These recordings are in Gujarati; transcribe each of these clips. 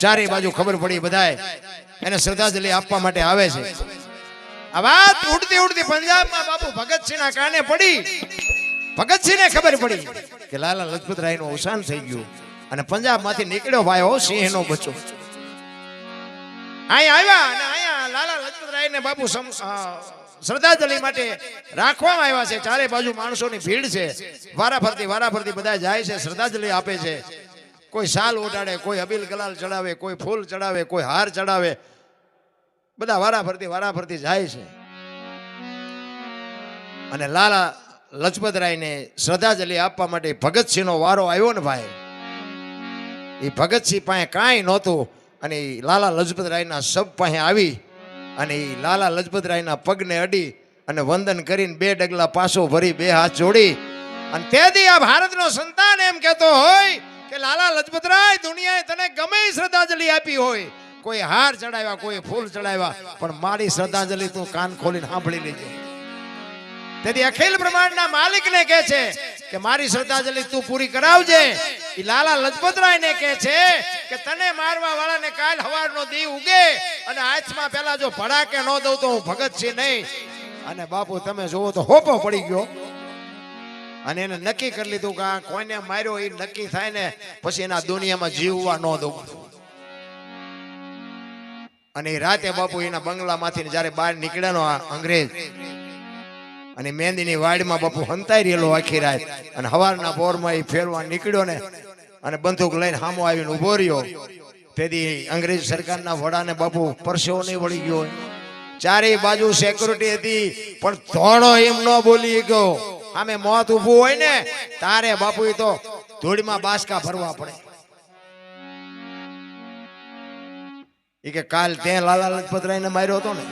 ચારે બાજુ ખબર પડી બધાય એને શ્રદ્ધાંજલિ આપવા માટે આવે છે। આ વાત ઉડતી ઉડતી પંજાબમાં બાપુ ભગતસિંહના કાને પડી। ભગતસિંહને ખબર પડી કે લાલા લજપત રાયનું અવસાન થઈ ગયું અને પંજાબમાંથી નીકળ્યો ભાઈઓ સિંહનો બચ્ચો। અહીંયા આવ્યા અને અહીંયા લાલા લજપત રાયને બાપુ શ્રદ્ધાંજલિ માટે રાખવામાં આવ્યા છે। ચારે બાજુ માણસોની ભીડ છે। વારાફરતી બધા જાય છે, શ્રદ્ધાંજલિ આપે છે। કોઈ શાલ ઓઢાડે, કોઈ અબીલ ગલાલ ચડાવે, કોઈ ફૂલ ચડાવે, કોઈ હાર ચડાવે, બધા વારાફરતી જાય છે। અને લાલા લજપત રાયને શ્રદ્ધાંજલિ આપવા માટે ભગતસિંહનો વારો આવ્યો ને ભાઈ। એ ભગતસિંહ પાસે કાંઈ નહોતું અને લાલા લજપત રાયના શબ પાસે આવી અને લાલા લજપત રાયના પગને અડી અને વંદન કરીને 2 ડગલા પાછો ભરી 2 હાથ જોડી અને તેથી આ ભારતનો સંતાન એમ કહેતો હોય કે લાલા લજપત રાય, દુનિયાએ તને ગમે શ્રદ્ધાંજલિ આપી હોય, કોઈ હાર ચડાવ્યા, કોઈ ફૂલ ચડાવ્યા, પણ મારી શ્રદ્ધાંજલિ તું કાન ખોલીને સાંભળી લેજે। તેથી અખિલ બ્રહ્માંડના માલિકને કહે છે કે મારી શ્રદ્ધાંજલિ તું પૂરી કરાવજે। એ લાલા લજપત રાયને કહે છે કે તને મારવા વાળાને કાલ હવારનો દી ઉગે અને હાથમાં પેલા જો ભડાકે ન દઉં તો હું ભગતસિંહ નહીં। અને બાપુ તમે જોવો તો હોપો પડી ગયો અને એને નક્કી કરી લીધું કે આ કોઈને માર્યો એ નક્કી થાય ને પછી એના દુનિયામાં જીવવા ન દઉં। અને એ રાતે બાપુ એના બંગલામાંથી જયારે બહાર નીકળ્યાનો આ અંગ્રેજ અને મહેંદીની વાડમાં બાપુ હંતાઈ રહેલો આખી રાત અને હવારના પોરમાં એ ફેરવા નીકળ્યો ને અને બંદૂક લઈને સામો આવીને ઉભો રહ્યો। તેથી અંગ્રેજ સરકારના વડાને બાપુ પરસેવો નહીં વળી ગયો। ચારે બાજુ સિક્યુરિટી હતી પણ થોડો એમ ન બોલી ગયો। આમે મોત ઊભું હોય ને તારે બાપુ એ તો ધૂળમાં બાસકા ભરવા પડે। એ કે કાલ ત્યાં લાલા લજપત રાયને માર્યો હતો ને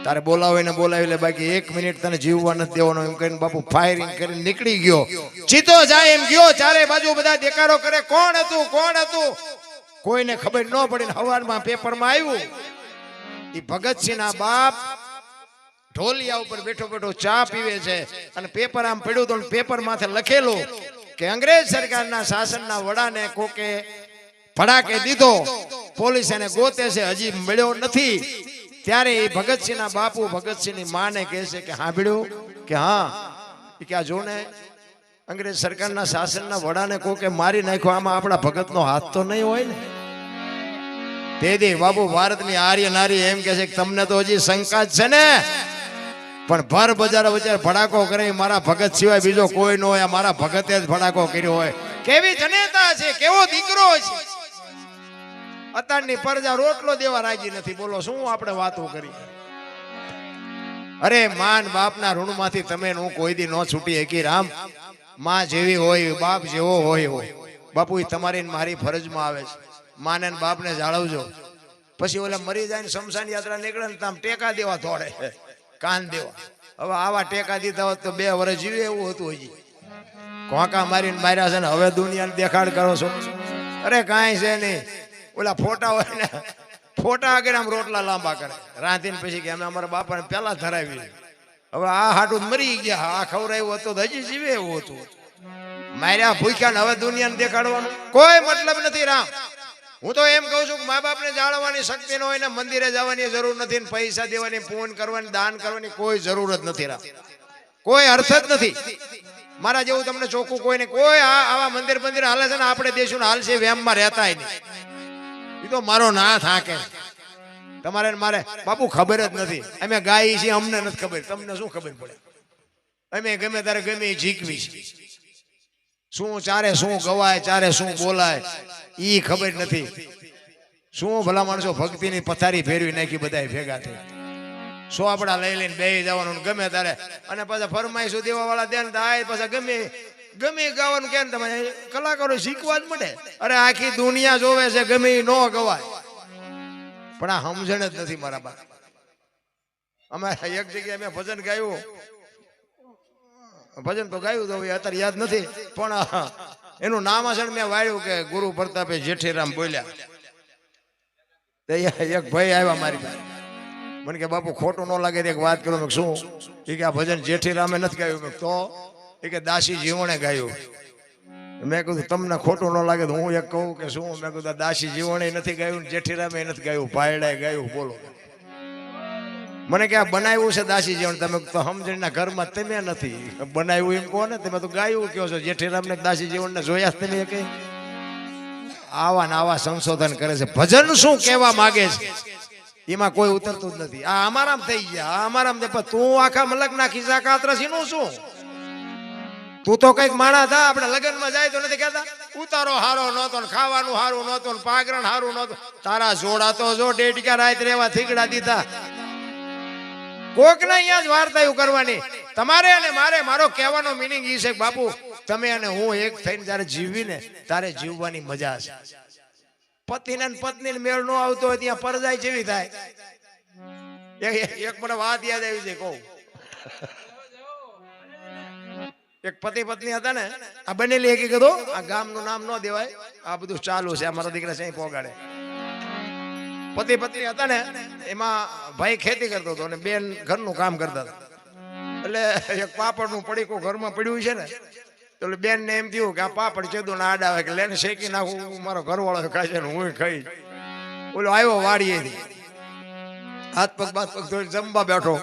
તારે બોલાવીને બોલાવી લે, બાકી 1 મિનિટ તને જીવવા નથી દેવાનો એમ કરીને બાપુ ફાયરિંગ કરીને નીકળી ગયો। ચીતો જાય એમ ગયો, ચારે બાજુ બધા દેકારો કરે કોણ હતું કોઈને ખબર ન પડી। સવારમાં પેપરમાં આવ્યું એ ભગતસિંહના બાપ ઢોલિયા ઉપર બેઠો ચા પીવે છે અને પેપર આમ પડ્યું તો પેપર માથે લખેલું કે અંગ્રેજ સરકારના શાસનના વડાને કોકે ભડાકે દીધો, પોલીસ એને ગોતે છે, હજી મળ્યો નથી। ત્યારે એ ભગતસિંહના બાપુ ભગતસિંહની માને કહે છે કે સાંભળ્યું કે હા કે આ જો ને અંગ્રેજ સરકારના શાસનના વડાને કોકે મારી નાખ્યો, આમાં આપણા ભગતનો હાથ તો નહીં હોય ને। તેથી બાપુ ભારતની આર્ય નારી એમ કે છે કે તમને તો હજી શંકા જ છે ને, પણ ભર બજાર ભડાકો કરે મારા ભગત સિવાય બીજો કોઈ ન હોય, મારા ભગતે જ ભડાકો કર્યો હોય। કેવી જનેતા છે, કેવો દીકરો છે। અત્યારની પ્રજા રોટલો દેવા રાજી નથી। બોલો શું આપણે વાતો કરી। અરે માન બાપના ઋણમાંથી તમે હું કોઈ દી ન છૂટી શકી। રામ માં જેવી હોય, બાપ જેવો હોય બાપુ એ તમારી મારી ફરજમાં આવે છે। માને બાપને જાળવજો, પછી ઓલા મરી જાય ને શમશાન યાત્રા નીકળે ને આમ ટેકા દેવા દોડે, કાન દેવા। હવે આવા ટેકા દીધા હોત તો 2 વર્ષ જીવે એવું હતું। હજી કોંકા મારીને માર્યા છે ને હવે દુનિયાને દેખાડ કરો છો। અરે કાંઈ છે નહીં, ઓલા ફોટા હોય ને ફોટા આગળ આમ રોટલા લાંબા કરે રાંધીને પછી કે અમે અમારા બાપાને પેલા ધરાવી। હવે આ હાટું મરી ગયા, આ ખવડાવ્યું હતું તો હજી જીવે એવું હતું। માર્યા ભૂખ્યા ને હવે દુનિયાને દેખાડવાનું કોઈ મતલબ નથી। રામ હું તો એમ કહું છું કે મા બાપને જાળવવાની શક્તિ ન હોય ને મંદિરે જવાની જરૂર નથી, પૈસા દેવાની, પૂન કરવાની, દાન કરવાની કોઈ જરૂર જ નથી। રામ કોઈ અર્થ જ નથી। મારા જેવું તમને ચોખ્ખું કોઈ ને કોઈ આવા મંદિર હાલે છે ને આપણે દેશું હાલશે વેમમાં રહેતા નહીં। એ તો મારો નાથ હાકે, તમારે મારે બાપુ ખબર જ નથી। અમે ગાઈ છીએ, અમને નથી ખબર, તમને શું ખબર પડે। અમે ગમે ત્યારે ગમે જીકવી છે, શું ચારે શું ગવાય, ચારે શું બોલાય ઈ ખબર નથી। શું ભલા માણસો ભક્તિની પથારી ફેરવી નાખી બધા ભેગા થઈ, સોપડા લઈ લઈને બેસી જવાનું ગમે ત્યારે, અને પાછા ફરમાઈશું દેવા વાળા દે ને પાછા ગમે ગાવાનું કે તમે કલાકારો શીખવા જ મળે। અરે આખી દુનિયા જોવે છે, ગમે ન ગવાય, પણ આ સમજણ જ નથી મારા બા। અમે એક જગ્યાએ મેં ભજન ગાયું તો અત્યારે યાદ નથી, પણ એનું નામાસણ મેં વાળ્યું કે ગુરુ પ્રતાપે જેઠીરામ બોલ્યા। એક ભાઈ આવ્યા મારી પાસે, મને કે બાપુ ખોટું ન લાગે એક વાત કરું। શું? એ કે આ ભજન જેઠીરામે નથી ગાયું। તો એ કે દાસી જીવણે ગાયું। મેં કીધું તમને ખોટું ન લાગે તો હું એક કહું કે શું? મેં કીધું દાસી જીવણે નથી ગાયું, જેઠીરામે નથી ગાયું, ભાયડાએ ગાયું. બોલો, મને કે આ બનાવ્યું છે દાસી જીવન, તમે તો સમજણના ઘરમાં તમે નથી બનાવ્યું એમ કહો ને, તમે તો ગાયું કહો છો. જેઠીરામને દાસી જીવનને જોયા તમે કે આવા ને આવા સંશોધન કરે છે. ભજન શું કહેવા માંગે છે એમાં કોઈ ઉતરતું જ નથી. આ અમારામ થઈ ગયા, આ અમારામ. તું આખા મલક ના ખિસ્સા કાતરસી નું શું? તું તો કઈક માણા થા. આપણે લગ્નમાં જાય તો નથી કહેતા ઉતારો હારો નહોતો, ખાવાનું હારું નહોતું, પાગરણ હારું નહોતું. તારા જોડા તો જો ડેડિકા રાત રેવા થીગડા દીધા. કોક ને અહીંયા જ વાર્તાયું કરવાની. તમારે અને મારે, મારો કહેવાનો મિનિંગ એ છે કે બાપુ તમે અને હું એક થઈને જયારે જીવીને તારે જીવવાની મજા છે. પતિને પત્ની મેળ નો આવતો હોય ત્યાં પરજાય જેવી થાય. એક મને વાત યાદ આવી છે કહું. એક પતિ પત્ની હતા ને, આ બનેલી એક કીધું આ ગામનું નામ ન દેવાય, આ બધું ચાલુ છે, અમારા દીકરા છે પોગાડે. પતિ પત્ની હતા ને, એમાં ભાઈ ખેતી કરતો હતો અને બેન ઘરનું કામ કરતા હતા. એટલે એક પાપડનું પડીકું ઘરમાં પડ્યું છે ને, તો બેન ને એમ થયું કે આ પાપડ ચેદું ના આડા આવે કે લેને શેકી નાખું, મારો ઘરવાળો ખાય છે ને હું ખાઈ. ઓલો આવ્યો વાડીએથી, હાથ પગ બાથ પગ ધોઈ જમવા બેઠો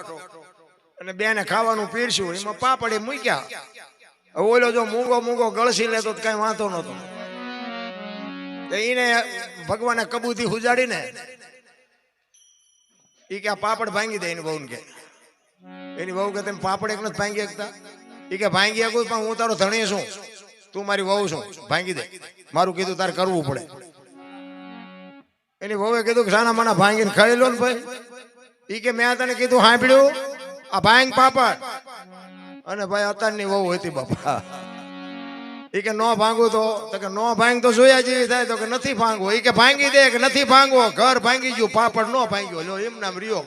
અને બેને ખાવાનું પીરસ્યું, એમાં પાપડ એ મૂક્યા. ઓલો જો મૂંગો મૂંગો ગળસી લેતો કઈ વાંધો નતો. એને ભગવાને કબૂતી ઉજાડીને ઈ કે આ પાપડ ભાંગી દે. એની બહુ કે, એની બહુ કે તમે પાપડ એક નથી ભાંગી શકતા? ઈ કે ભાંગી શકું પણ હું તારો ધણી છું, તું મારી વહુ છું, ભાંગી દે. મારું કીધું તારે કરવું પડે. એની વહુએ કીધું કે સાના માના ભાંગીને ખાઈ લો ને ભાઈ. ઈ કે મેં તને કીધું સાંભળ્યું આ ભાંગ પાપડ? અને ભાઈ અત્યારની વહુ હતી બાપા. ઈ કે નો ભાંગવું તો કે નો ભાંગ તો જોયા જેવી થાય. તો કે નથી ભાંગવો. ઈ કે ભાંગી દે. કે નથી ભાંગવો. ઘર ભાંગી ગયું, પાપડ નો ભાંગ્યો. લો એમ નામ રહ્યો.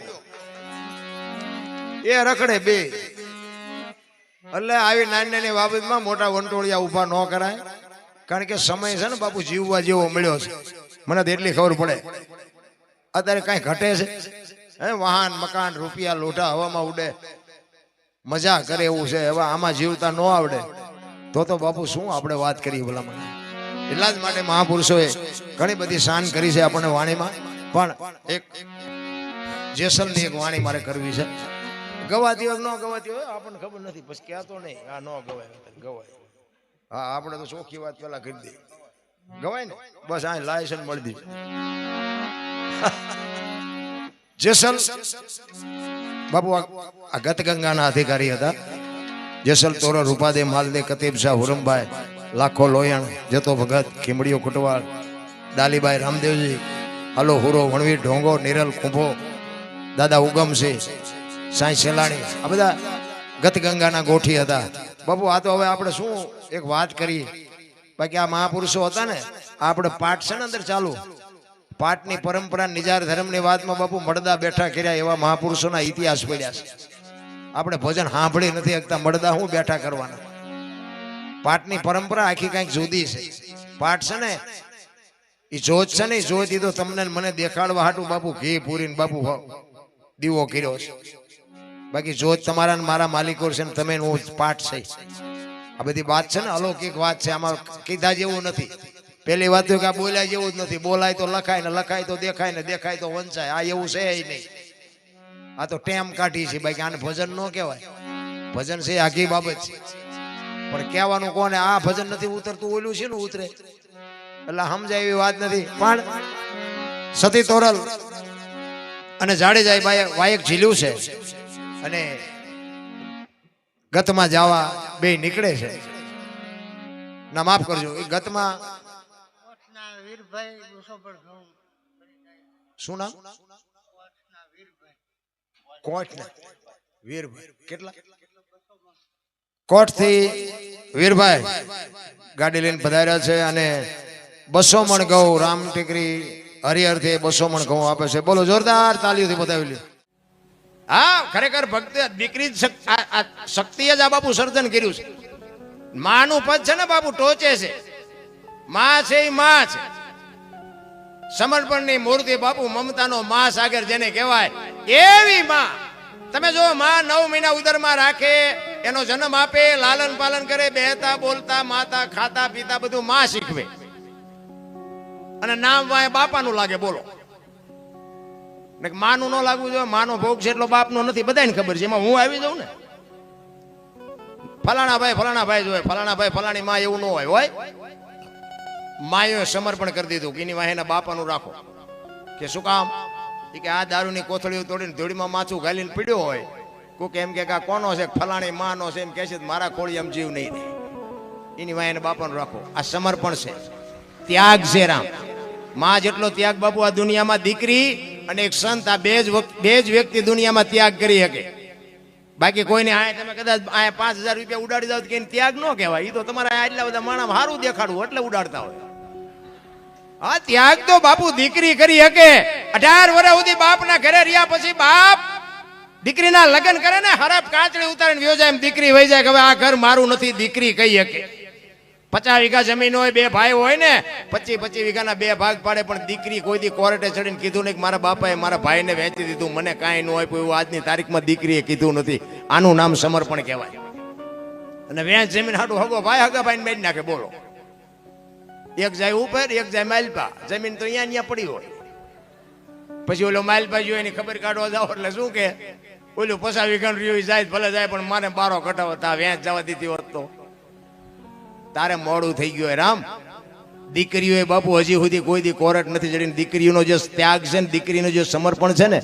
એ રખડે બે. એટલે આવી નાની નાની બાબતમાં મોટા વંટોળિયા ઉભા ન કરાય. કારણ કે સમય છે ને બાપુ જીવવા જેવો મળ્યો છે. મને તો એટલી ખબર પડે અત્યારે કઈ ઘટે છે? હે, વાહન મકાન રૂપિયા લોઢા હવામાં ઉડે, મજા કરે એવું છે. હવે આમાં જીવતા ન આવડે તો બાપુ શું આપણે વાત કરીએ ભલામણ. એટલા જ માટે મહાપુરુષોએ ઘણી બધી શાન કરી છે આપણને વાણીમાં. પણ એક જેસલની એક વાણી મારે કરવી છે. ગવાતી હોય ન ગવાતી હોય આપણને ખબર નથી, પછી કહેતો નહીં આ ન ગવાય ગવાય. હા, આપણે તો ચોખ્ખી વાત પેલા કરી દઈએ. ગવાય ને બસ આ લાયસન્સ મળી દીધું. જેસલ બાપુ આ ગતગંગાના અધિકારી હતા. જેસલ તોરલ રૂપાદે માલદે કતીબ શાહ હુરમભાઈ લાખો લોયણ જતો ભગત ખીમડીઓ કુટવાળ ડાલીબાઈ રામદેવજી હલો હુરો વણવીર ઢોંગો નિરલ કુંભો દાદા ઉગમસિંહ સાંઈ સેલાણી આ બધા ગતગંગાના ગોઠી હતા. બાપુ આ તો હવે આપણે શું એક વાત કરીએ. બાકી આ મહાપુરુષો હતા ને, આપણે પાઠ છે ને અંદર ચાલુ, પાઠની પરંપરા નિજાર ધર્મની વાતમાં બાપુ મળદા બેઠા કર્યા એવા મહાપુરુષોના ઇતિહાસ પડ્યા છે. આપણે ભજન સાંભળી નથી શકતા, મળદા હું બેઠા કરવાના. પાઠની પરંપરા આખી કઈક જુદી છે. પાઠ છે ને એ જોત છે ને, જોત તો તમને મને દેખાડવા હાટું બાપુ ઘી પૂરીને બાપુ દીવો કર્યો છે. બાકી જોત તમારા મારા માલિકો છે ને તમે હું પાઠ છે. આ બધી વાત છે ને અલૌકિક વાત છે, આમાં કીધા જેવું નથી. પેલી વાત તો કે આ બોલ્યા જેવું જ નથી. બોલાય તો લખાય ને લખાય તો દેખાય ને દેખાય તો વંચાય. આ એવું છે નહીં. આ તો ટેમ કાઢી છે. બાકી આને ભજન ન કહેવાય. ભજન છે આખી બાબત છે. પણ કહેવાનું કોને આ ભજન નથી ઉતરતું, ઓલું છે ને ઉતરે. એટલે સમજાય એવી વાત નથી. પણ સતી તોરલ અને જાડેજાઈ વાયક ઝીલ્યું છે અને ગતમાં જવા બે નીકળે છે. ના માફ કરજો, એ ગતમાં શું નામ? કોટ ને વીરભાઈ. કેટલા? કોટ થી વીરભાઈ ગાડી લઈને પધાર્યા છે અને 200 મણ ઘઉં રામ ટીકરી હરિહર થી 200 મણ ઘઉં આપે છે. બોલો જોરદાર તાલીઓથી બતાવી લ્યો. હા, ખરેખર ભક્તિ દીકરી શક્તિએ જ આ બાપુ સર્જન કર્યું છે. માનું પદ છે ને બાપુ ટોચે છે. માં છે એ માં છે. સમર્પણની મૂર્તિ બાપુ, મમતાનો માં સાગર જેને કહેવાય એવી માં. તમે જો માં 9 મહિના ઉદરમાં રાખે, એનો જન્મ આપે, લાલન પાલન કરે, બેહતા બોલતા માતા ખાતા પીતા બધું માં શીખવે, અને નામ વાય બાપાનું લાગે. બોલો, માનું ન લાગવું જોઈએ. માનો ભોગ છે એટલો બાપનો નથી, બધાને ખબર છે. એમાં હું આવી જાઉં ને, ફલાણા ભાઈ જોઈએ, ફલાણા ભાઈ ફલાણી માં, એવું ન હોય. માએ સમર્પણ કરી દીધું કે એની વાય એના બાપાનું રાખો. કે શું કામ? કે આ દારૂની કોથળીઓ તોડીને ધૂળીમાં માથું ઘાલીને પીડ્યો હોય, કોક એમ કે આ કોનો છે, ફલાણી માનો છે, એમ કે છે મારા ખોળી એમ જીવ નહીં રહે, એની વાય એને બાપાનું રાખો. આ સમર્પણ છે, ત્યાગ છે. રામ માં જેટલો ત્યાગ બાપુ આ દુનિયામાં દીકરી અને એક સંત, આ બે જ વ્યક્તિ દુનિયામાં ત્યાગ કરી શકે. બાકી કોઈને આ તમે કદાચ આ 5000 રૂપિયા ઉડાડી જાવ કે ત્યાગ ન કહેવાય. એ તો તમારે આટલા બધા માણસ સારું દેખાડવું એટલે ઉડાડતા હોય. હા, ત્યાગ તો બાપુ દીકરી કરી શકે. 18 વર્ષ સુધી બાપના ઘરે રહ્યા પછી બાપ દીકરીના લગ્ન કરે ને, હરાપ કાચડી ઉતારીને વ્યો જાય, એમ દીકરી વહી જાય કે હવે આ ઘર મારું નથી. દીકરી કહી શકે. 50 વીઘા જમીન હોય, 2 ભાઈ હોય ને, 25 વીઘાના 2 ભાગ પાડે, પણ દીકરી કોઈ દી કોર્ટે ચડીને કીધું નહીં કે મારા બાપાએ મારા ભાઈને વહેંચી દીધું, મને કાંઈ ન હોય. એવું આજની તારીખમાં દીકરીએ કીધું નથી. આનું નામ સમર્પણ કહેવાય. અને વેચ જમીન હાટું હગો ભાઈ હગા ભાઈને બેન નાખે. બોલો, એક જાય ઉપર, એક જાય માલપા. જમીન તો અહીંયા પડી હોય. પછી ઓલો માલપા જોઈ એની ખબર કાઢવા જાવ એટલે શું કે ઓલું 50 વીઘાનું રહ્યું જાય ભલે જાય, પણ મારે બારો કટાવો તા વેચ જવા દીધી હોત તો તારે મોડું થઈ ગયું. રામ દીકરીઓએ બાપુ હજી સુધી કોઈ દી કોરટ નથી ચડીને. દીકરીઓનો જે ત્યાગ છે ને, દીકરીનું જે સમર્પણ છે ને,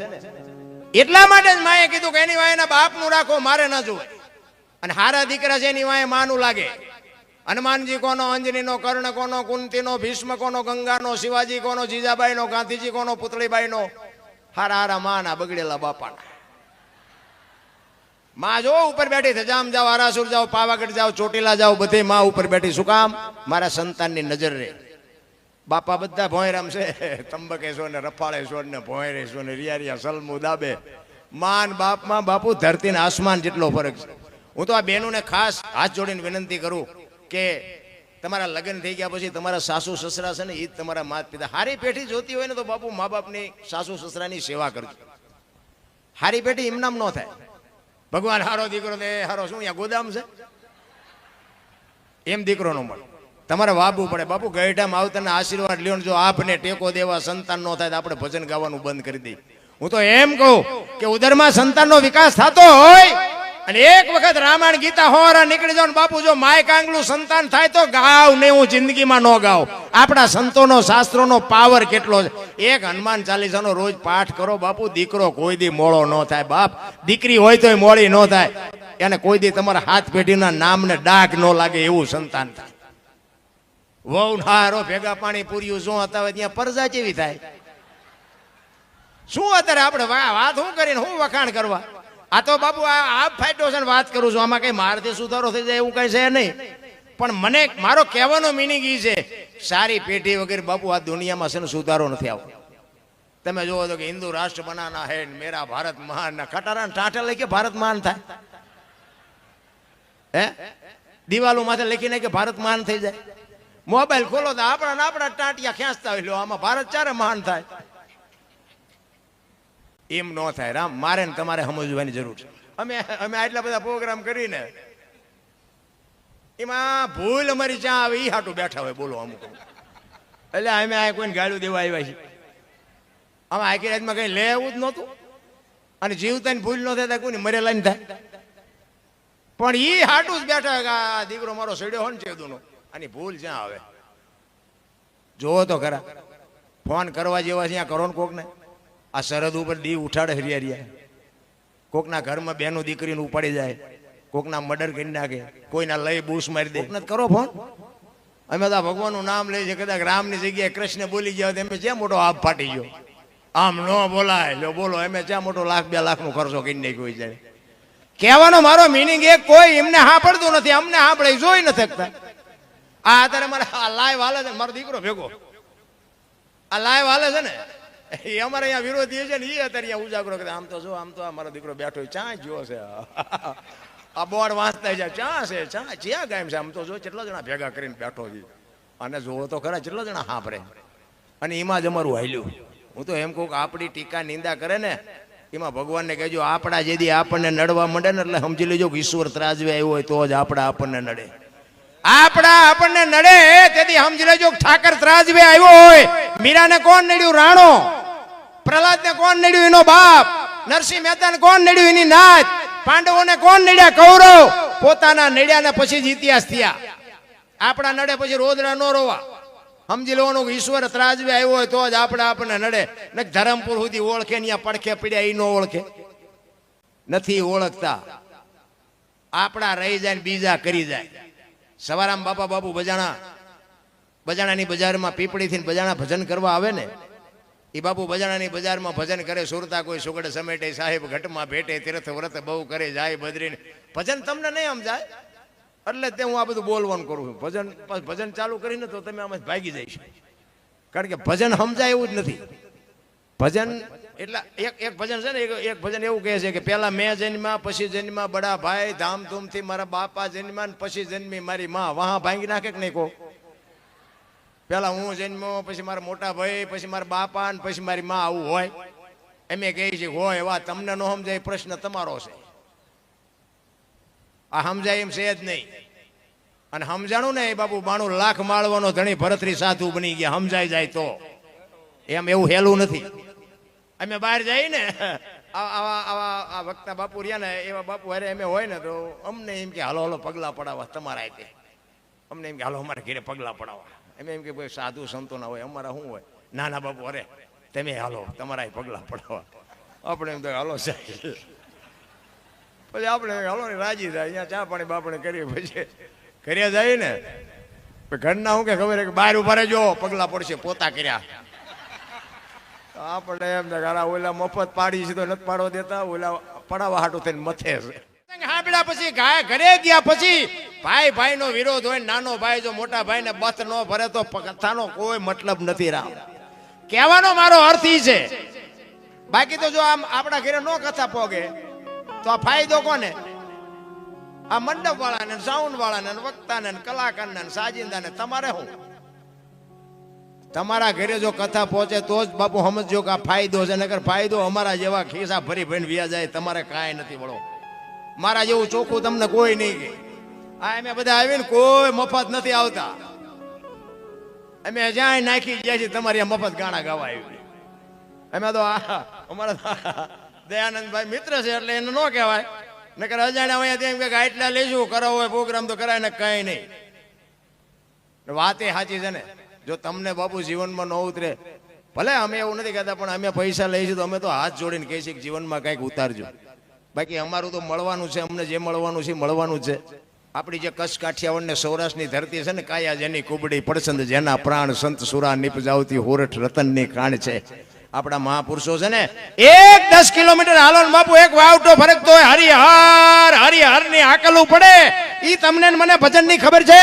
એટલા માટે જ માએ કીધું કે એની વાય એના બાપનું રાખો, મારે ન જોવે. અને હારા દીકરા છે એની વાય માનું લાગે. હનુમાનજી કોનો, અંજનીનો, કર્ણ કોનો, કુંતીનો, ભીષ્મ કોનો, ગંગાનો, શિવાજી કોનો, જીજાબાઈનો, ગાંધીજી કોનો, પુતળીબાઈનો. હારા હારા માના બગડેલા બાપાના. માં જો ઉપર બેઠી છે, જામ જાઓ, આરાસુર જાઓ, પાવાગઢ જાઓ, ચોટીલા જાઓ, બધે માં ઉપર બેઠી. શું કામ? મારા સંતાનની નજર રે. બાપા બધા ભોંયરામ છે, તંબકેશ્વર ને રફાળેશ્વર ને ભોંયરેશ્વર ને રિયા સલમુ દાબે. માન બાપમાં બાપુ ધરતી ને આસમાન જેટલો ફરક છે. હું તો આ બહેનોને ખાસ હાથ જોડીને વિનંતી કરું કે તમારા લગ્ન થઈ ગયા પછી તમારા સાસુ સસરા છે ને, એ જ તમારા માતા પિતા. હારી પેઢી જોતી હોય ને તો બાપુ મા બાપની, સાસુ સસરાની સેવા કરજો. હારી પેઢી એમનામ ન થાય. ભગવાન હારો દીકરો દે, હારો શું અહીંયા ગોદામ છે એમ દીકરો નો મળે. તમારે વાબવું પડે. બાપુ ગઈઢામાં આવતાના આશીર્વાદ લ્યો. જો આપને ટેકો દેવા સંતાન નો થાય તો આપણે ભજન ગાવાનું બંધ કરી દઈએ. હું તો એમ કહું કે ઉદરમાં સંતાનનો વિકાસ થતો હોય અને એક વખત રામાયણ ગીતા હોરા નીકળી જાવ ને બાપુ, જો માય કાંગલું સંતાન થાય તો ગાવ ને, હું જિંદગીમાં ન ગાવ. આપણા સંતોનો શાસ્ત્રોનો પાવર કેટલો છે. એક હનુમાન ચાલીસાનો રોજ પાઠ કરો બાપુ, દીકરો કોઈ દી મોળો ન થાય. બાપ દીકરી હોય તોય મોળી ન થાય. એને કોઈ દી તમારા હાથ પેઢીના નામને ડાઘ ન લાગે એવું સંતાન થાય. વહુ હારો ભેગા પાણી પૂર્યું શું હતા હોય ત્યાં પરજા કેવી થાય. શું અત્યારે આપણે વાત શું કરીને શું વખાણ કરવા? આ તો બાપુ આ ફાયદો છે વાત કરું છું. આમાં કઈ મારથી સુધારો થઈ જાય એવું કઈ છે નહીં. પણ મને મારો કહેવાનો મિનિંગ એ છે, સારી પેઢી વગેરે બાપુ આ દુનિયામાં છે ને સુધારો નથી આવતો. તમે જોવો તો કે હિન્દુ રાષ્ટ્ર બનાના હે, મેરા ભારત મહાન, ના ખટારા ટાટા લઈ કે ભારત મહાન થાય. હે દિવાલો માથે લખીને કે ભારત મહાન થઈ જાય. મોબાઈલ ખોલો તો આપણા ટાંટિયા ખેંચતા હોય. આમાં ભારત ચારે મહાન થાય. એમ ન થાય. રામ મારે ને તમારે સમજવાની જરૂર છે. અમે આટલા બધા પ્રોગ્રામ કરીને એમાં ભૂલ અમારી ચા આવે એ હાટું બેઠા હોય. બોલો અમુક એટલે અમે આ કોઈને ગાળું દેવા આવ્યા છીએ. આમાં આખી રાતમાં કઈ લેવું જ નહોતું અને જીવતાની ભૂલ ન થાય કોઈને મરેલા ને થાય. પણ એ હાટું જ બેઠા કે આ દીકરો મારો સડ્યો હોય ને ચેદુનો, આની ભૂલ જ્યાં આવે. જોવો તો ખરા, ફોન કરવા જેવા છે કરો ને કોકને. આ સરહદ ઉપર દી ઉઠાડે હરિયા. કોકના ઘરમાં બેનો દીકરીને ઉપાડી જાય, કોકના મર્ડર કરી નાખે, કોઈના લઈ બૂસ મારી દે. કરો ફોન. અમે તો ભગવાનનું નામ લઈએ છીએ. કદાચ રામની જગ્યાએ કૃષ્ણ બોલી ગયા તો એમ જ્યાં મોટો આપ ફાટી ગયો. આમ ન બોલાય. લો બોલો, એમ જ્યાં મોટો 1,00,000 2 લાખનો ખર્ચો કરી નાખ્યો જાય. કહેવાનો મારો મિનિંગ એ કોઈ એમને સાંભળતું નથી, અમને સાંભળે જોઈ નથી શકતા. આ અત્યારે મારે આ લાઈવ હાલે છે, મારો દીકરો ભેગો આ લાઈવ હાલે છે ને, એ અમારે અહીંયા વિરોધી છે ને, એ અત્યારે અહીંયા ઉજાગરો કરે. આમ તો જો, આમ તો આ મારો દીકરો બેઠો ચા જ્યો છે. આ બોર્ડ વાંચતા જાય ચા છે, ચા જ્યાં ગામ છે. આમ તો જો કેટલા જણા ભેગા કરીને બેઠો છે. અને જોવો તો ખરા કેટલા જણા સાંભળે. અને એમાં જ અમારું હાલ્યું. હું તો એમ કહું કે આપણી ટીકા નિંદા કરે ને એમાં ભગવાનને કહેજો આપણા જેથી આપણને નડવા માંડે ને એટલે સમજી લેજો કે ઈશ્વર ત્રાજવે આવ્યો હોય તો જ આપણા આપણને નડે. આપણા આપણને નડે તેથી સમજી લેજો કે ઠાકર ત્રાજવે આવ્યો હોય. મીરાને કોણ નડ્યું? રાણો. પ્રહલાદને કોણ નડ્યું? એનો બાપ. નરસિંહ મહેતાને કોણ નડ્યું? એની નાત. પાંડવોને કોણ નડ્યા? કૌરવ. પોતાના નડ્યા ને પછી જ ઇતિહાસ થયા. આપણા નડે પછી રોદડા નો રોવા. સમજી લેવાનું કે ઈશ્વર ત્રાજવે આવ્યો હોય તો જ આપણે આપણને નડે. ને ધરમપુર સુધી ઓળખે ને પડખે પડ્યા એ ન ઓળખે, નથી ઓળખતા. આપણા રહી જાય ને બીજા કરી જાય. સવારામ બાપા બાપુ બજાણાની બજારમાં પીપળીથી બજાણા ભજન કરવા આવે ને એ બાપુ બજાણાની બજારમાં ભજન કરે. સુરતા કોઈ સુગડ સમેટે સાહેબ ઘટમાં ભેટે તીર્થ વ્રત બહુ કરે જાય બદરીને. ભજન તમને નહીં સમજાય એટલે તે હું આ બધું બોલવાનું કરું છું. ભજન ચાલુ કરીને તો તમે આમાં ભાગી જઈશ. કારણ કે ભજન સમજાય એવું જ નથી. ભજન એટલે એક ભજન છે ને, એક ભજન એવું કહે છે કે પેલા મેં જન્મ્યા, પછી જન્મ્યા બડા ભાઈ, ધામધૂમથી મારા બાપા જન્મ્યા, પછી જન્મી મારી માં. વાહ ભાંગી નાખે કે નહીં કહો? પેલા હું જન્મ્યો, પછી મારા મોટા ભાઈ, પછી મારા બાપા, ને પછી મારી માં. આવું હોય એમ કહે છે હોય. એવા તમને ન સમજાય પ્રશ્ન તમારો છે. આ સમજાય એમ છે જ નહીં. અને સમજાણું ને એ બાપુ 92 લાખ માળવાનો ધણી ભરતરી સાધુ બની ગયા. સમજાઈ જાય તો એમ એવું હેલું નથી. અમે બહાર જઈએ ને આવા વક્તા બાપુ રહ્યા ને એવા બાપુ અરે અમે હોય ને તો અમને એમ કે હાલો હાલો પગલા પડાવવા તમારા તે. અમને એમ કે હાલો અમારે ઘરે પગલા પડાવવા. અમે એમ કે ભાઈ સાધુ સંતો ના હોય, અમારા શું હોય? નાના બાપુ અરે તમે હાલો તમારા પગલા પડાવવા. આપણે એમ તો હાલો સાહેબ. પછી આપણે હાલો ને રાજી થાય. અહીંયા ચા પાણી બાપણે કરીએ પછી કર્યા જાય ને ઘરના શું કે ખબર કે બહાર ઉભા રહેજો પગલા પડશે પોતા કર્યા. આપણે એમ ઓલા મફત પાડી છે તો નથી પાડવા દેતા, ઓલા પડાવવા હાટું થઈને મથે છે. હાંભળ્યા પછી ઘરે ગયા પછી ભાઈ ભાઈ નો વિરોધ હોય. નાનો ભાઈ જો મોટા ભાઈ ને બથ ન ભરે તો કથાનો કોઈ મતલબ નથી. રામ કહેવાનો મારો અર્થ ઈ છે. બાકી તો જો આમ આપણા ઘરે નો કથા પોગે તો આ ફાયદો કોને? આ મંડપ વાળાને, સાઉન્ડ વાળાને, વક્તાને, કલાકારને, સાજિંદાને. તમારે શું? તમારા ઘરે જો કથા પહોંચે તો જ બાપુ સમજો કે આ ફાયદો છે. નકર ફાયદો અમારા જેવા ખિસ્સા ભરી ભરીને વ્યા જાય. તમારે કાંઈ નથી વળો. મારા જેવું ચોખ્ખું તમને કોઈ નહીં કે. આ અમે બધા આવીને કોઈ મફત નથી આવતા. અમે જ્યાં નાખી જાય છે તમારી મફત ગાણા ગાવા આવી. અમે તો અમારા દયાનંદભાઈ મિત્ર છે એટલે એને ન કહેવાય. નકર અજાણ્યા અહીંયા તેમ કે આટલા લેશું કરાવો હોય પ્રોગ્રામ તો કરાય ને કઈ નહીં. વાત એ સાચી છે ને. જો તમને બાપુ જીવનમાં ન ઉતરે, ભલે અમે એવું નથી કહેતા પણ અમે પૈસા લઈશું તો અમે તો હાથ જોડીને કહીએ છીએ કે જીવનમાં કંઈક ઉતારજો. બાકી અમારું તો મળવાનું છે. અમને જે મળવાનું છે મળવાનું છે. આપણી જે કચ્છ કાઠિયાવાડ ને સૌરાષ્ટ્રની ધરતી છે ને, કાયા જેની કુબડી પડસંદ જેના પ્રાણ સંત સુરા નિપજાવતી હોરઠ રતનની કાણ છે. આપણા મહાપુરુષો છે ને 10 કિલોમીટર હાલો ને બાપુ એક વાવટો ફરક તો હરિહર ની આકલવું પડે. ઈ તમને મને ભજન ની ખબર છે?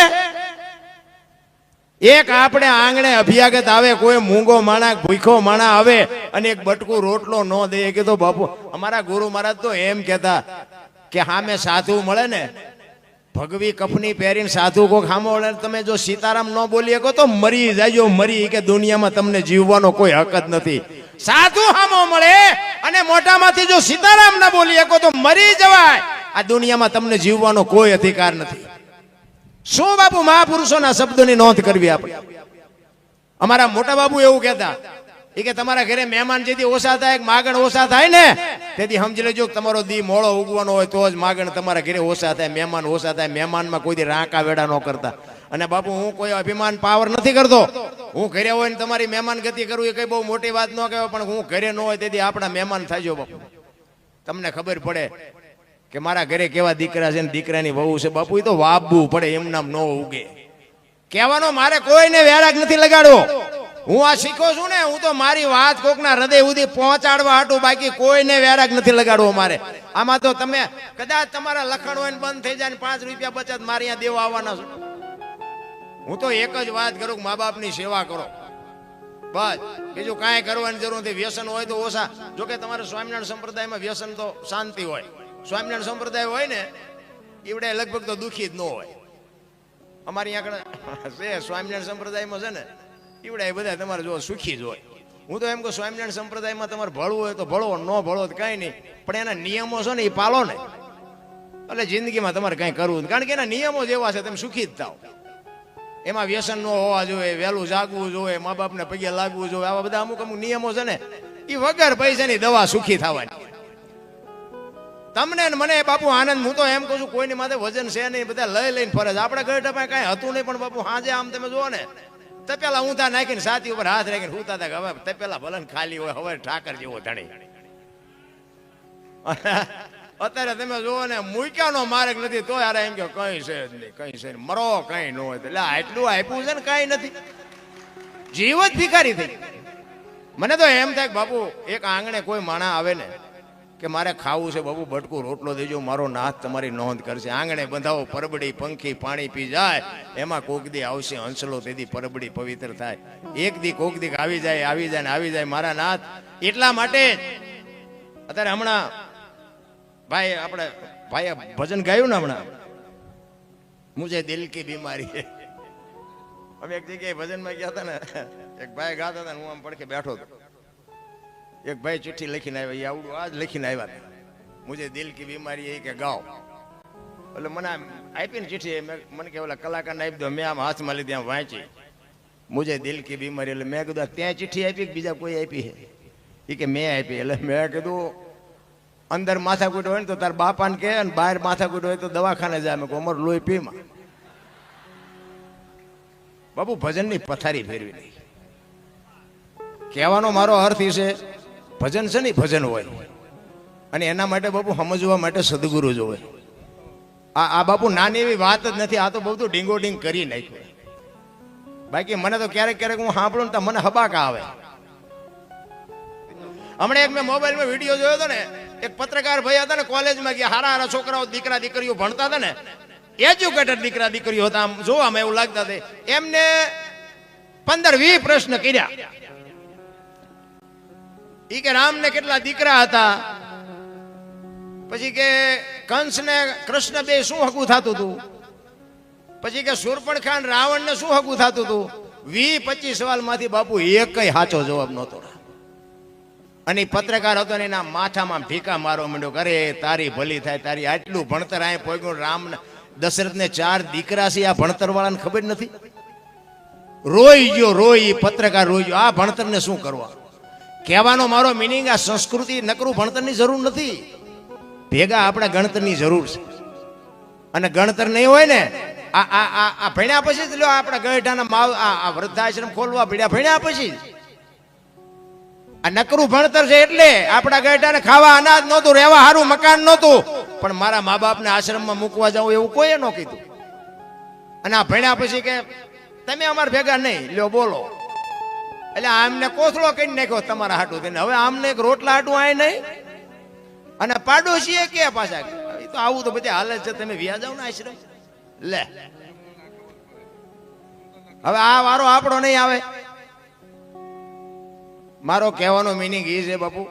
એક આપણે આંગણે અભિયાગત આવે, કોઈ મૂંગો માણા ભૂખો માણા આવે અને એક બટકું રોટલો ન દે કે તો બાપુ અમારા ગુરુ મહારાજ તો એમ કહેતા કે સામે સાધુ મળે ને, ભગવી કફની પહેરીને સાધુ કોક સામે મળે, તમે જો સીતારામ ન બોલી શકો તો મરી જાજો. મરી કે દુનિયામાં તમને જીવવાનો કોઈ હક જ નથી. સાધુ સામો મળે અને મોઢામાંથી જો સીતારામ ન બોલી શકો તો મરી જવાય. આ દુનિયામાં તમને જીવવાનો કોઈ અધિકાર નથી. શું બાપુ મહાપુરુષોના શબ્દોની નોંધ કરવી આપણે. અમારા મોટા બાબુ એવું કહેતા કે તમારા ઘરે મહેમાન જેથી ઓછા થાય, માગણ ઓછા થાય ને તેથી સમજી લેજો કે તમારો દી મોળો ઉગવાનો હોય તો જ માગણ તમારા ઘરે ઓછા થાય, મહેમાન ઓછા થાય. મહેમાનમાં કોઈ દી રાંકા વેડા ન કરતા. અને બાપુ હું કોઈ અભિમાન પાવર નથી કરતો. હું ઘરે હોય ને તમારી મહેમાન ગતિ કરું એ કઈ બહુ મોટી વાત ન કહેવાય, પણ હું ઘરે ન હોય તેથી આપણા મહેમાન થાજો બાપુ. તમને ખબર પડે કે મારા ઘરે કેવા દીકરા છે ને દીકરાની વહુ છે. બાપુ એ તો વાપવું પડે, એમ નામ ન ઉગે. કહેવાનો મારે કોઈને વેરાગ નથી લગાડવો. હું આ શીખો છું ને, હું તો મારી વાત કોકના હૃદય સુધી પહોંચાડવા હાટું, બાકી કોઈને વેરાગ નથી લગાડવો મારે. આમાં તો તમે કદાચ તમારા લખણ હોય ને બંધ થઈ જાય ને 5 રૂપિયા બચત મારે અહીંયા દેવા આવવાના છો. હું તો એક જ વાત કરું કે મા બાપની સેવા કરો બસ. બીજું કાંઈ કરવાની જરૂર નથી. વ્યસન હોય તો ઓછા. જોકે તમારે સ્વામિનારાયણ સંપ્રદાયમાં વ્યસન તો શાંતિ હોય. સ્વામિનારાયણ સંપ્રદાય હોય ને એવડે લગભગ તો દુઃખી જ ન હોય. અમારી આગળ છે સ્વામિનારાયણ સંપ્રદાયમાં છે ને એવડે બધા તમારે જો સુખી જ હોય. હું તો એમ કહું સ્વામિનારાયણ સંપ્રદાયમાં તમારે ભળવું હોય તો ભળો, ન ભળો તો કાંઈ નહીં, પણ એના નિયમો છે ને એ પાલો ને, એટલે જિંદગીમાં તમારે કાંઈ કરવું, કારણ કે એના નિયમો જેવા છે, તમે સુખી જ થાવ. એમાં વ્યસન ન હોવા જોઈએ, વહેલું જાગવું જોઈએ, મા બાપને પગે લાગવું જોઈએ, આવા બધા અમુક અમુક નિયમો છે ને એ વગર પૈસાની દવા સુખી થવાની. તમને મને બાપુ આનંદ, હું તો એમ કહું છું કોઈની માથે વજન છે નહીં, બધા લઈ લઈને ફરે છે. આપણે ગઢમાં કાંઈ હતું નહીં, પણ બાપુ હાજે આમ તમે જુઓ ને તપેલા ઊંધા નાખીને છાતી ઉપર હાથ રાખીને હુતા હતા. હવે તપેલા ભલે ખાલી હોય, હવે ઠાકર જેવો ધણી. અત્યારે તમે જુઓ ને મૂક્યાનો માર્ગ નથી, તો યાર એમ કે કઈ છે જ નહીં, કઈ છે મરો કઈ ન હોય. એટલે આટલું આપ્યું છે ને કઈ નથી, જીવ જ ભિખારી થઈ. મને તો એમ થાય કે બાપુ એક આંગણે કોઈ માણા આવે ને કે મારે ખાવું છે બાપુ, બટકું રોટલો દેજો, મારો નાથ તમારી નોંધ કરશે. આંગણે બંધાવો, પરબડી પંખી પાણી પી જાય, એમાં કોક દી આવશે હંસલો, તેથી પરબડી પવિત્ર થાય. એક દી કોક દી આવી જાય ને આવી જાય મારા નાથ. એટલા માટે અત્યારે હમણાં ભાઈ આપણે ભાઈએ ભજન ગાયું ને હમણાં, મુજે દિલ કી બીમારી છે. અમે એક જગ્યાએ ભજનમાં ગયા હતા ને, એક ભાઈ ગાતા હતા, હું આમ પડખે બેઠો હતો. એક ભાઈ ચિઠ્ઠી લખીને આવ્યા, આવડું આજ લખીને આવ્યા, મુજે દિલ કી બીમારી એ કે ગાઓ. એટલે મને આપી ને ચિઠ્ઠી, મને કે ઓલા કલાકારને આપી દો. મેં આમ હાથમાં લીધી, આમ વાંચી, મુજે દિલ કી બીમારી. એટલે મેં કીધું ત્યાં ચિઠ્ઠી આપી કે બીજા કોઈ આપી છે? એ કે મેં આપી. એટલે મેં કીધું અંદર માથાકૂટ હોય ને તો તાર બાપાને કહે, ને બહાર માથાકૂટ હોય તો દવાખાને જાય. મેં કહું અમાર લોહી પીમાં. બાપુ ભજનની પથારી ફેરવી નહીં. કહેવાનો મારો અર્થ એ છે, ભજન છે ને ભજન હોય, અને એના માટે બાપુ સમજવા માટે સદગુરુ જોવે. આ બાપુ નાની એવી વાત જ નથી, આ તો બધું ડીંગો ડીંગ કરી નાખ્યું. બાકી મને તો ક્યારેક ક્યારેક હું સાંભળું ને તો મને હબાકા આવે. હમણાં એક મેં મોબાઈલમાં વિડીયો જોયો હતો ને, એક પત્રકાર ભાઈ હતા ને, કોલેજમાં ગયા, હારા હારા છોકરાઓ દીકરા દીકરીઓ ભણતા હતા ને, એજ્યુકેટેડ દીકરા દીકરીઓ હતા, આમ જોવામાં એવું લાગતા હતા. એમને 15-20 પ્રશ્ન કર્યા. ઈ કે રામને કેટલા દીકરા હતા, પછી કે કંસ ને કૃષ્ણ બે શું હકું થતું હતું, પછી કે શૂર્પણખા ને રાવણ ને શું હકું થતું હતું. 20-25 સવાલ માંથી બાપુ એકય સાચો જવાબ નહોતો. અને પત્રકાર હતો ને એના માથામાં ઢીકા મારવા માંડ્યો, કરે તારી ભલી થાય, તારી આટલું ભણતર આ પોગ્યું. રામ દશરથ ને 4 દીકરા છે, આ ભણતર વાળાને ખબર નથી. રોઈ ગયો, રોઈ પત્રકાર રોઈ ગયો. આ ભણતર ને શું કરવા? કહેવાનો મારો મિનિંગ, આ સંસ્કૃતિ નકરું ભણતરની જરૂર નથી, ભેગા આપણા ગણતરની જરૂર છે. અને ગણતર નહીં હોય ને, આ ભણ્યા પછી જ લો આપણા ગઢાના વૃદ્ધાશ્રમ ખોલવા ભણ્યા પછી આ નકરું ભણતર છે. એટલે આપણા ગઢાને ખાવા અનાજ નહોતું, રહેવા સારું મકાન નહોતું, પણ મારા મા બાપને આશ્રમમાં મૂકવા જાવ એવું કોઈએ ન કીધું. અને આ ભણ્યા પછી કે તમે અમારા ભેગા નહીં, લ્યો બોલો. એટલે આમને કોથળો કરી નાખ્યો તમારા હાટું થઈને. હવે આમને એક રોટલા હાટું આય નહીં, અને પાડોશીએ કે પાછા તો આવું તો બધી હાલત છે, તમે વ્યા જાવ ને આશ્રમ. લે હવે આ વારો આપણો નહીં આવે. મારો કહેવાનો મિનિંગ એ છે બાપુ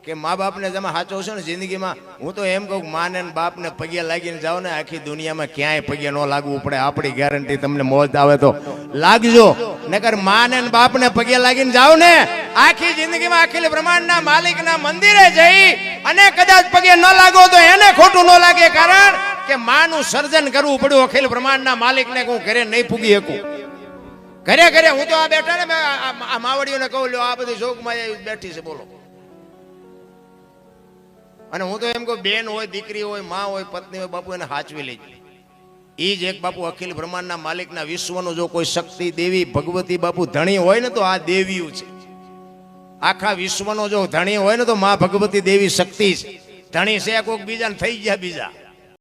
કે મા બાપને તમે સાચો છો ને જિંદગીમાં, હું તો એમ કહું માને બાપને પગે લાગીને જાઓ ને, આખી દુનિયામાં ક્યાંય પગે ન લાગવું પડે. આપણી ગેરંટી, તમને મોજ આવે તો લાગજો, નકર માને બાપને પગે લાગીને જાઓ ને, આખી જિંદગીમાં અખિલ બ્રહ્માંડના માલિકના મંદિરે જઈ અને કદાચ પગે ન લાગો તો એને ખોટું ન લાગે, કારણ કે માનું સર્જન કરવું પડ્યું. અખિલ બ્રહ્માંડના માલિકને હું ઘરે નહીં પૂગી શકું. ઘરે ઘરે હું તો આ બેઠા ને, આ માવડીઓને કહું, લ્યો આ બધી જોગમાં બેઠી છે, બોલો. અને હું તો એમ કહું, બેન હોય, દીકરી હોય, માં હોય, પત્ની હોય, બાપુ એને હાચવી લેજો. એ જ એક બાપુ અખિલ બ્રહ્માંડના માલિકના વિશ્વનો જો કોઈ શક્તિ દેવી ભગવતી બાપુ ધણી હોય ને, તો આ દેવીઓ છે. આખા વિશ્વનો જો ધણી હોય ને, તો માં ભગવતી દેવી શક્તિ છે. ધણી છે કોઈક બીજાને થઈ ગયા બીજા.